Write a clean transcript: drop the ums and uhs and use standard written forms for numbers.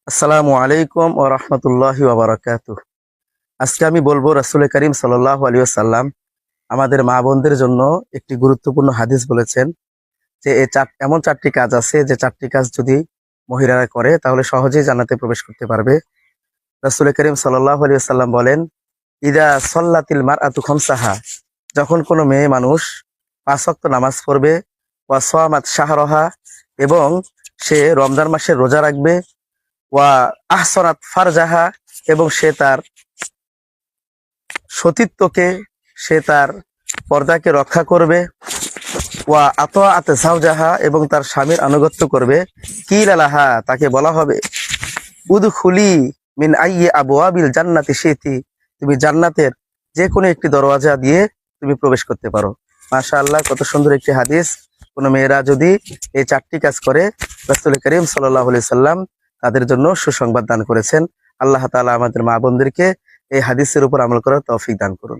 আসসালামু আলাইকুম ওয়া রাহমাতুল্লাহি ওয়া বারাকাতুহু। আজকে আমি বলবো রাসূল করিম সাল্লাল্লাহু আলাইহি ওয়াসাল্লাম আমাদের মা বোনদের জন্য একটি গুরুত্বপূর্ণ হাদিস বলেছেন যে এমন চারটি কাজ আছে যে চারটি কাজ যদি মহিলারা করে তাহলে সহজেই জান্নাতে প্রবেশ করতে পারবে। রাসূল করিম সাল্লাল্লাহু আলাইহি ওয়াসাল্লাম বলেন, ইদা সাল্লাতিল মারআতু খামসাহা, যখন কোনো মেয়ে মানুষ ৫ ওয়াক্ত নামাজ পড়বে, ওয়া সামাত শাহরাহা, এবং সে রমজান মাসের রোজা রাখবে, ওয়া আহসানাত ফারজাহা, এবং সে তার সতীত্বকে, সে তার পর্দাকে রক্ষা করবে, ওয়া আতাআত যাওজাহা, এবং তার স্বামীর আনুগত্য করবে, কিল লাহা, তাকে বলা হবে, উদখুলি মিন আইয়ি আবওয়াবিল জান্নাতি শিতি, তুমি জান্নাতের যে কোনো একটি দরওয়াজা দিয়ে তুমি প্রবেশ করতে পারো। মাশাআল্লাহ, কত সুন্দর একটি হাদিস। কোন মেয়েরা যদি এই চারটি কাজ করে, রাসূল করিম সাল্লাল্লাহু আলাইহি সাল্লাম তাদের জন্য সুসংবাদ দান করেছেন। আল্লাহ তাআলা আমাদের মা বোনদেরকে এই হাদিসের উপর আমল করার তৌফিক দান করুন।